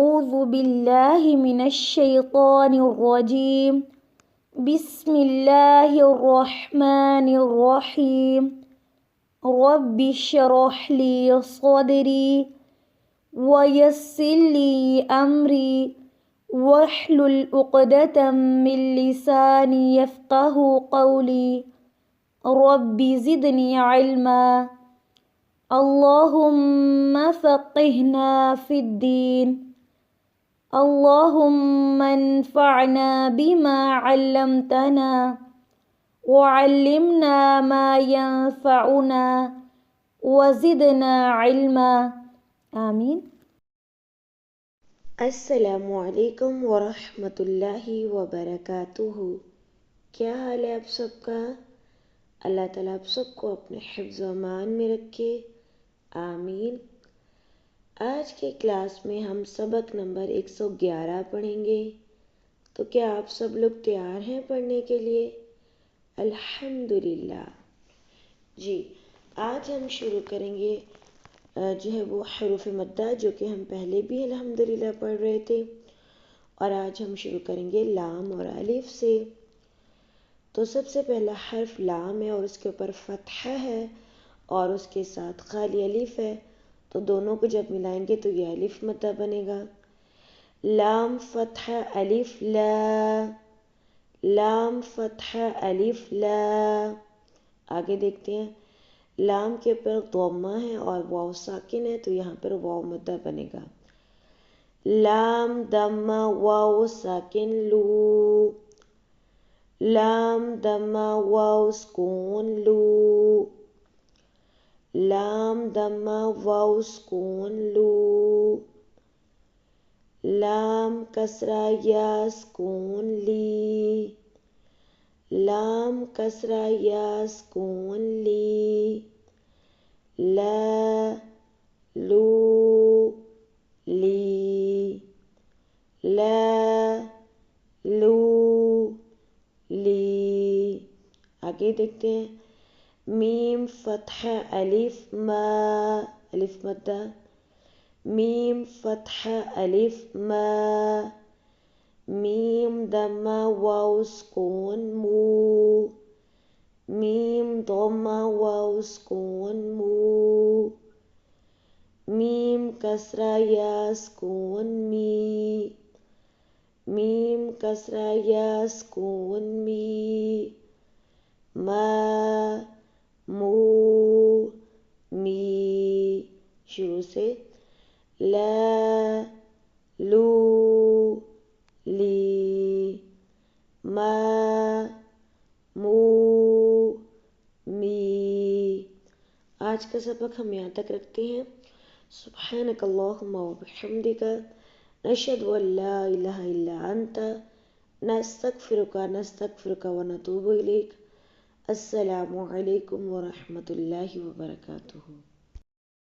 أعوذ بالله من الشيطان الرجيم. بسم الله الرحمن الرحيم. رب اشرح لي صدري ويسر لي أمري واحلل عقدة من لساني يفقه قولي. رب زدني علما. اللهم فقهنا في الدين. اللهم انفعنا بما علمتنا وعلمنا ما ينفعنا وزدنا علما. آمین۔ السلام علیکم ورحمۃ اللہ وبرکاتہ۔ کیا حال ہے آپ سب کا؟ اللہ تعالیٰ آپ سب کو اپنے حفظ و امان میں رکھے، آمین۔ آج کے کلاس میں ہم سبق نمبر 111 پڑھیں گے، تو کیا آپ سب لوگ تیار ہیں پڑھنے کے لیے؟ الحمدللہ۔ جی، آج ہم شروع کریں گے جو ہے وہ حروف مدہ، جو کہ ہم پہلے بھی الحمدللہ پڑھ رہے تھے، اور آج ہم شروع کریں گے لام اور الف سے۔ تو سب سے پہلا حرف لام ہے اور اس کے اوپر فتحہ ہے اور اس کے ساتھ خالی الف ہے، تو دونوں کو جب ملائیں گے تو یہ الف مدہ بنے گا۔ لام فتحہ الف لا، لام فتحہ الف لا۔ آگے دیکھتے ہیں، لام کے اوپر ضمہ ہے اور واو ساکن ہے، تو یہاں پر واو مدہ بنے گا۔ لام دمہ واو ساکن لو، لام دمہ واو سکون لو، لام دمہ واو سکون لو۔ لام کسرہ یا سکون لی، لام کسرہ یا سکون لی۔ لا لو لی، لا لو لی۔ آگے دیکھتے ہیں، میم فتحہ الف ما، الف مدہ، میم فتحہ الف ما۔ میم دمہ واو سکون مو، میم ضمہ واو سکون مو۔ میم کسرہ یا سکون می، میم کسرہ یا سکون می۔ ما مو می، شروع سے، لا لو لی، ما مو می۔ آج کا سبق ہم یہاں تک رکھتے ہیں۔ سبحانک اللہم وبحمدک، نشہد ان لا الہ الا انت، نستغفرک ونتوب الیک۔ السلام علیکم ورحمۃ اللہ وبرکاتہ۔